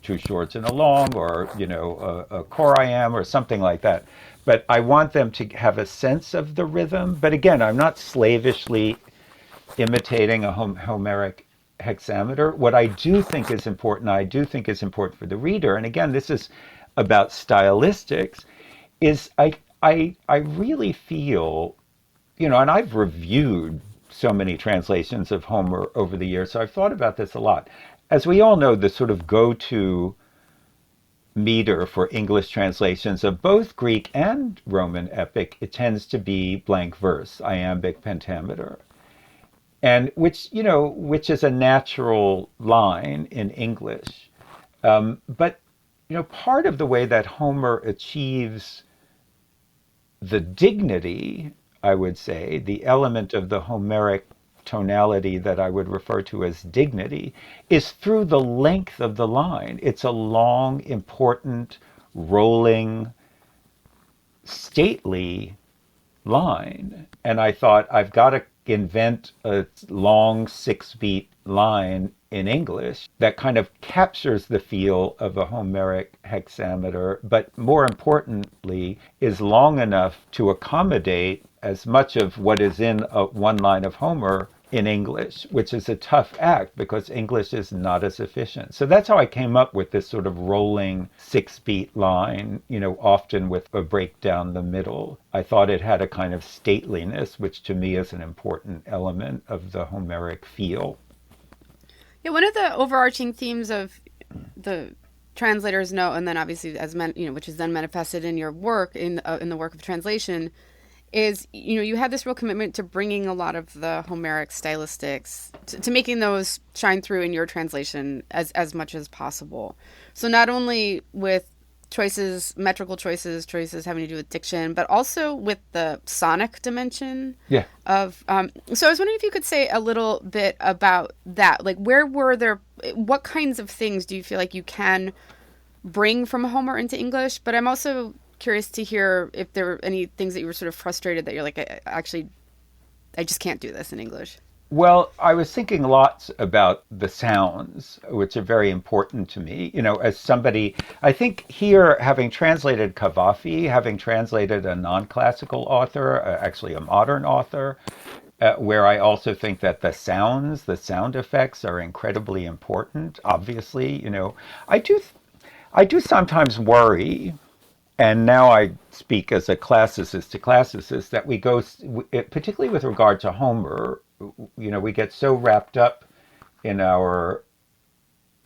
2 shorts and a long, or a choriamb or something like that. But I want them to have a sense of the rhythm. But again, I'm not slavishly imitating a Homeric hexameter. What I do think is important, I do think is important for the reader, and again, this is about stylistics, is I really feel, and I've reviewed so many translations of Homer over the years, so I've thought about this a lot. As we all know, the sort of go-to meter for English translations of both Greek and Roman epic, it tends to be blank verse, iambic pentameter. And which is a natural line in English. But part of the way that Homer achieves the dignity, I would say, the element of the Homeric tonality that I would refer to as dignity, is through the length of the line. It's a long, important, rolling, stately line. And I thought, I've got to invent a long 6-beat line in English that kind of captures the feel of a Homeric hexameter, but more importantly, is long enough to accommodate as much of what is in one line of Homer in English, which is a tough act because English is not as efficient. So that's how I came up with this sort of rolling 6-beat line, often with a break down the middle. I thought it had a kind of stateliness, which to me is an important element of the Homeric feel. Yeah, one of the overarching themes of the translator's note, and then obviously which is then manifested in your work, in the work of translation, is you had this real commitment to bringing a lot of the Homeric stylistics to making those shine through in your translation as much as possible. So not only with metrical choices having to do with diction, but also with the sonic dimension. Yeah. Of so I was wondering if you could say a little bit about that. Like, what kinds of things do you feel like you can bring from Homer into English? But I'm also curious to hear if there were any things that you were sort of frustrated that you're like, I just can't do this in English. Well, I was thinking lots about the sounds, which are very important to me. As somebody, I think here, having translated Cavafy, having translated a non-classical author, actually a modern author, where I also think that the sound effects are incredibly important. Obviously, I do sometimes worry. And now I speak as a classicist to classicist, that we go, particularly with regard to Homer, we get so wrapped up in our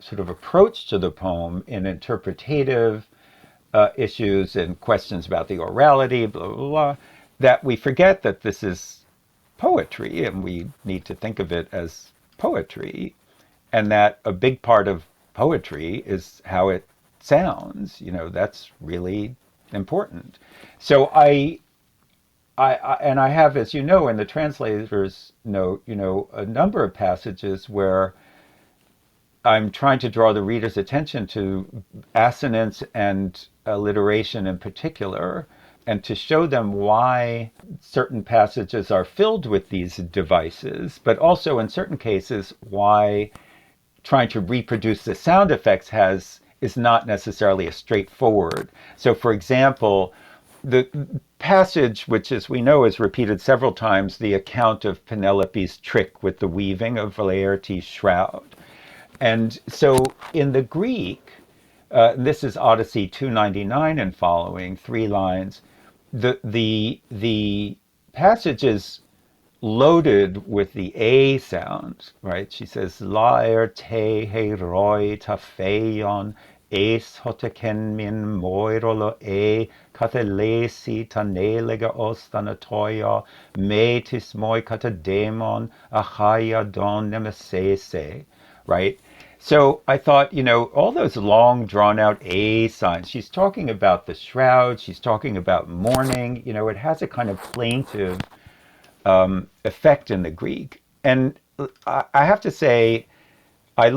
sort of approach to the poem in interpretative issues and questions about the orality, blah, blah, blah, that we forget that this is poetry and we need to think of it as poetry, and that a big part of poetry is how it sounds. That's really important. So I have, as in the translator's note, a number of passages where I'm trying to draw the reader's attention to assonance and alliteration in particular, and to show them why certain passages are filled with these devices, but also in certain cases why trying to reproduce the sound effects is not necessarily as straightforward. So, for example, the passage, which, as we know, is repeated several times, the account of Penelope's trick with the weaving of Laertes' shroud. And so in the Greek, this is Odyssey 299 and following, 3 lines, the passage is loaded with the A sound, right? She says, Laerte heroi ta pheion, es hoteken min moirolo kathelesi ta nelega ostanatoia, metis moi katademon, achaya don nemesese, right? So I thought, all those long drawn out A signs, she's talking about the shroud, she's talking about mourning, it has a kind of plaintive effect in the Greek. And I have to say, I've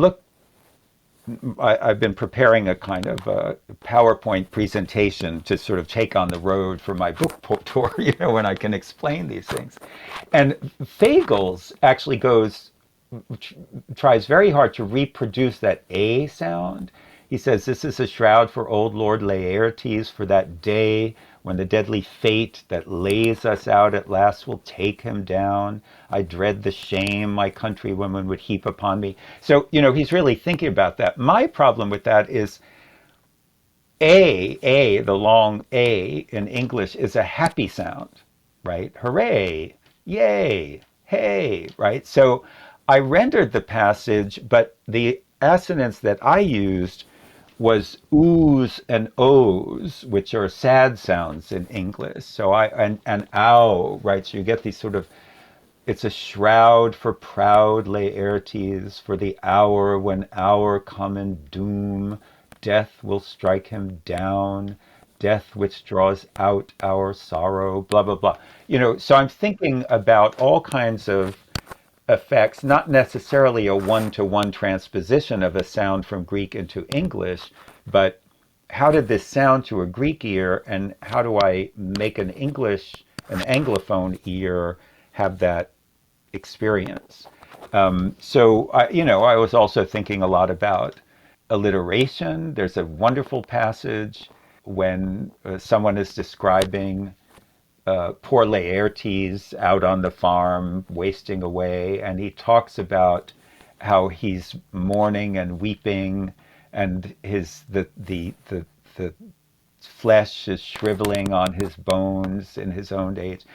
been preparing a kind of a PowerPoint presentation to sort of take on the road for my book tour, when I can explain these things. And Fagles actually tries very hard to reproduce that A sound. He says, this is a shroud for old Lord Laertes for that day when the deadly fate that lays us out at last will take him down. I dread the shame my countrywomen would heap upon me. So, he's really thinking about that. My problem with that is the long A in English is a happy sound, right? Hooray, yay, hey, right? So I rendered the passage, but the assonance that I used was oohs and ohs, which are sad sounds in English. So and ow, right? So you get these sort of, it's a shroud for proud Laertes, for the hour when our common doom, death will strike him down, death which draws out our sorrow, blah, blah, blah. So I'm thinking about all kinds of effects, not necessarily a one-to-one transposition of a sound from Greek into English, but how did this sound to a Greek ear, and how do I make an Anglophone ear have that experience? So I was also thinking a lot about alliteration. There's a wonderful passage when someone is describing poor Laertes out on the farm wasting away, and he talks about how he's mourning and weeping, and the flesh is shriveling on his bones in his own age.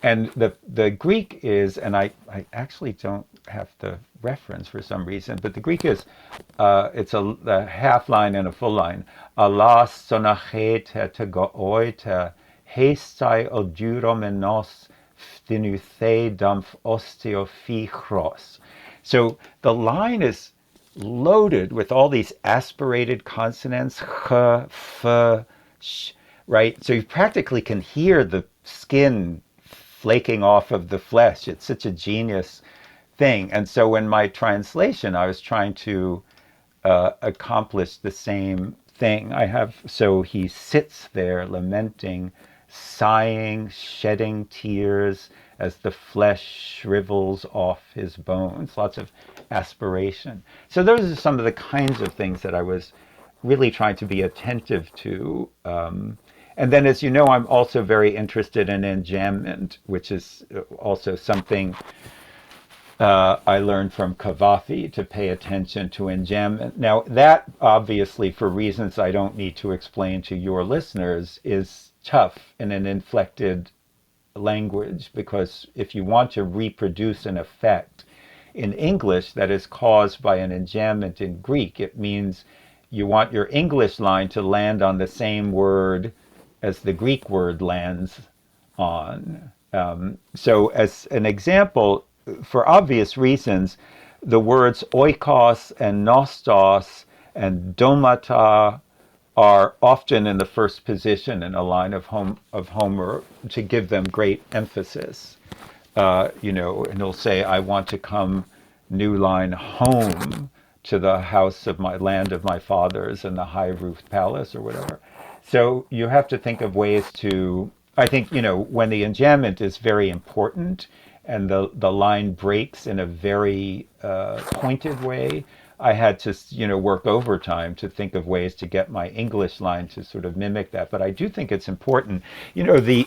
And the Greek is, and I actually don't have the reference for some reason, but the Greek is, it's a half line and a full line. Alas sonachete te gooite, hestai oduromenos phthinuthe damph osteophichros. So the line is loaded with all these aspirated consonants, ch, f, sh, right? So you practically can hear the skin flaking off of the flesh. It's such a genius thing. And so in my translation, I was trying to accomplish the same thing. So he sits there lamenting, sighing, shedding tears as the flesh shrivels off his bones. Lots of aspiration. So those are some of the kinds of things that I was really trying to be attentive to. And then, as you know, I'm also very interested in enjambment, which is also something I learned from Cavafy, to pay attention to enjambment. Now, that obviously, for reasons I don't need to explain to your listeners, is tough in an inflected language, because if you want to reproduce an effect in English that is caused by an enjambment in Greek, it means you want your English line to land on the same word as the Greek word lands on. So as an example, for obvious reasons, the words oikos and nostos and domata are often in the first position in a line of Homer to give them great emphasis. And he'll say, I want to come, new line, home to the house of my land of my fathers and the high-roofed palace, or whatever. So you have to think of ways to, I think, when the enjambment is very important and the line breaks in a very pointed way, I had to, work overtime to think of ways to get my English line to sort of mimic that. But I do think it's important. The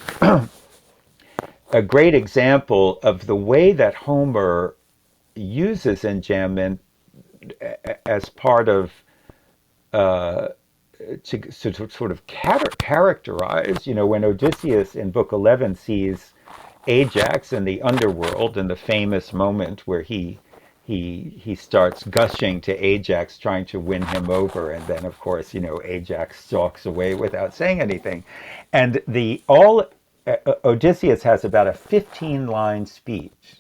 a great example of the way that Homer uses enjambment as part of to sort of characterize, when Odysseus in Book 11 sees Ajax in the underworld, in the famous moment where he starts gushing to Ajax, trying to win him over, and then of course Ajax stalks away without saying anything, and Odysseus has about a 15-line speech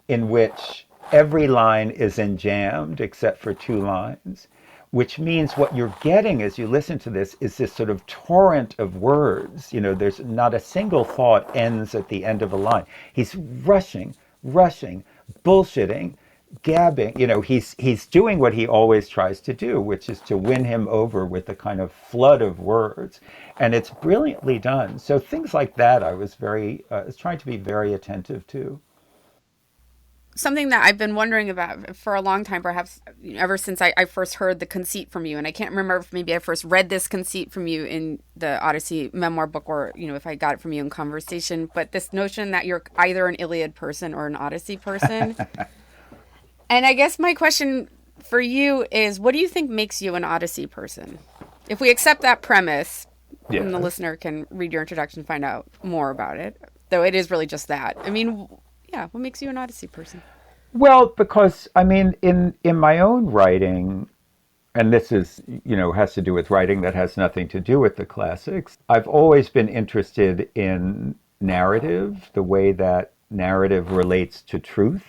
in which every line is enjambed except for 2 lines, which means what you're getting as you listen to this is this sort of torrent of words. There's not a single thought ends at the end of a line. He's rushing, bullshitting, gabbing. He's doing what he always tries to do, which is to win him over with a kind of flood of words. And it's brilliantly done. So things like that I was trying to be very attentive to. something that I've been wondering about for a long time, perhaps ever since I first heard the conceit from you. And I can't remember if maybe I first read this conceit from you in the Odyssey memoir book, or, if I got it from you in conversation. But this notion that you're either an Iliad person or an Odyssey person. And I guess my question for you is, what do you think makes you an Odyssey person? If we accept that premise, and the listener can read your introduction and find out more about it, though it is really just that. I mean, yeah, what makes you an Odyssey person? Well, because in my own writing, and this is, has to do with writing that has nothing to do with the classics, I've always been interested in narrative, the way that narrative relates to truth.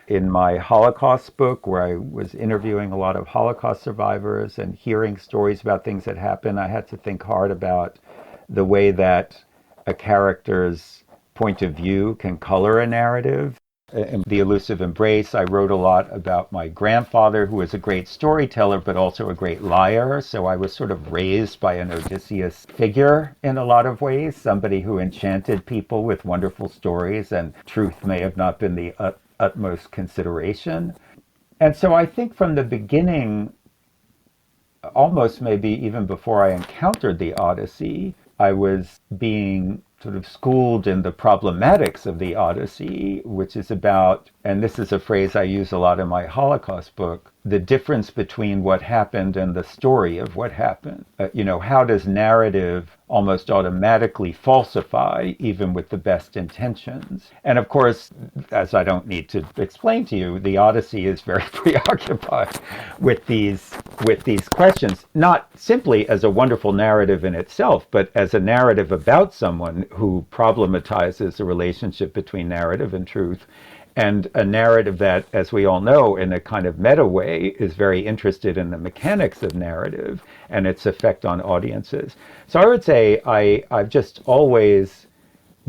In my Holocaust book, where I was interviewing a lot of Holocaust survivors and hearing stories about things that happened, I had to think hard about the way that a character's point of view can color a narrative. In The Elusive Embrace, I wrote a lot about my grandfather, who was a great storyteller, but also a great liar. So I was sort of raised by an Odysseus figure in a lot of ways, somebody who enchanted people with wonderful stories, and truth may have not been the utmost consideration. And so I think from the beginning, almost maybe even before I encountered the Odyssey, I was being sort of schooled in the problematics of the Odyssey, which is about, and this is a phrase I use a lot in my Holocaust book, the difference between what happened and the story of what happened. How does narrative almost automatically falsify, even with the best intentions? And of course, as I don't need to explain to you, the Odyssey is very preoccupied with these questions, not simply as a wonderful narrative in itself, but as a narrative about someone who problematizes the relationship between narrative and truth, and a narrative that, as we all know, in a kind of meta way, is very interested in the mechanics of narrative and its effect on audiences. So I would say I've just always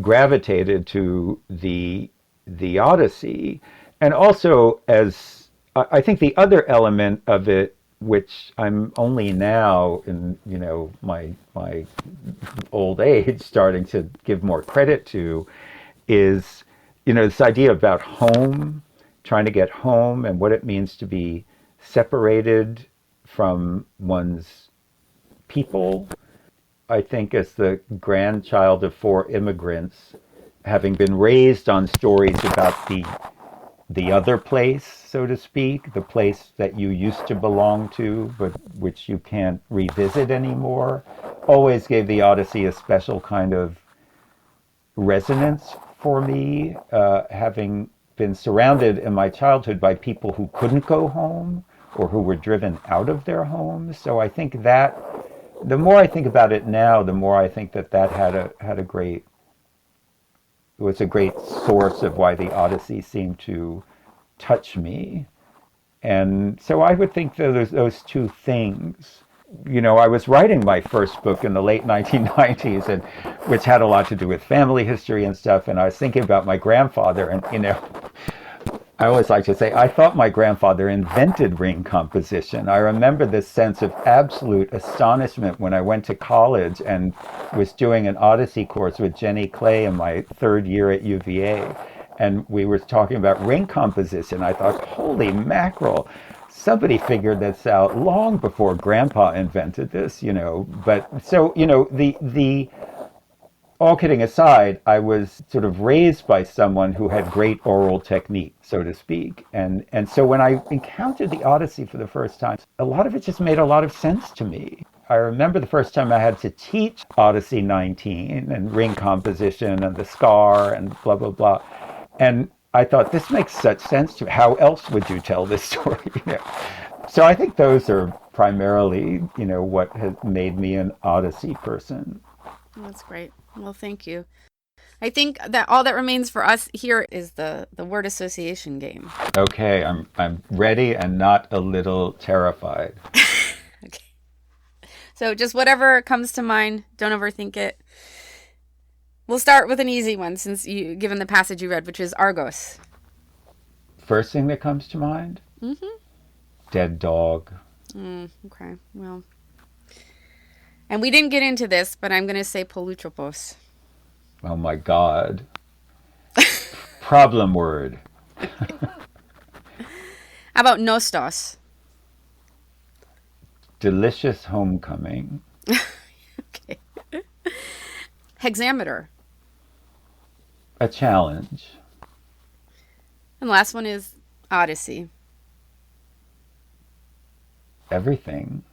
gravitated to the Odyssey. And also, as I think the other element of it, which I'm only now in my old age starting to give more credit to, is this idea about home, trying to get home, and what it means to be separated from one's people. I think as the grandchild of 4 immigrants, having been raised on stories about the other place, so to speak, the place that you used to belong to, but which you can't revisit anymore, always gave the Odyssey a special kind of resonance for me, having been surrounded in my childhood by people who couldn't go home or who were driven out of their homes. So I think that the more I think about it now, the more I think that was a great source of why the Odyssey seemed to touch me. And so I would think that those two things. I was writing my first book in the late 1990s, and which had a lot to do with family history and stuff. And I was thinking about my grandfather, and I always like to say I thought my grandfather invented ring composition. I remember this sense of absolute astonishment when I went to college and was doing an Odyssey course with Jenny Clay in my 3rd year at UVA, and we were talking about ring composition. I thought, holy mackerel. Somebody figured this out long before Grandpa invented this, But so, the all kidding aside, I was sort of raised by someone who had great oral technique, so to speak. And so when I encountered the Odyssey for the first time, a lot of it just made a lot of sense to me. I remember the first time I had to teach Odyssey 19 and ring composition and the scar and blah, blah, blah. And I thought, this makes such sense to me. How else would you tell this story? So I think those are primarily, what has made me an Odyssey person. That's great. Well, thank you. I think that all that remains for us here is the word association game. Okay, I'm ready and not a little terrified. Okay. So just whatever comes to mind, don't overthink it. We'll start with an easy one, given the passage you read, which is Argos. First thing that comes to mind? Mm-hmm. Dead dog. Okay, well. And we didn't get into this, but I'm going to say Polutropos. Oh my God. Problem word. How about Nostos? Delicious homecoming. Okay. Hexameter. A challenge. And the last one is Odyssey. Everything.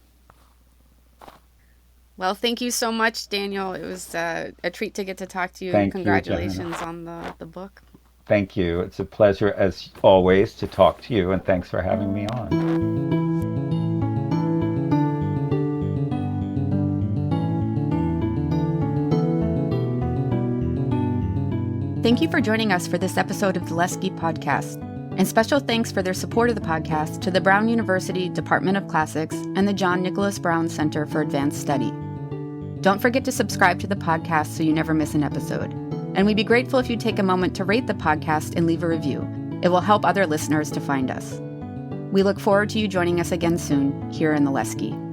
Well, thank you so much, Daniel. It was a treat to get to talk to you. Thank you, Congratulations on the book. Thank you. It's a pleasure, as always, to talk to you, and thanks for having me on. Thank you for joining us for this episode of the Lesche podcast. And special thanks for their support of the podcast to the Brown University Department of Classics and the John Nicholas Brown Center for Advanced Study. Don't forget to subscribe to the podcast so you never miss an episode. And we'd be grateful if you take a moment to rate the podcast and leave a review. It will help other listeners to find us. We look forward to you joining us again soon here in the Lesche.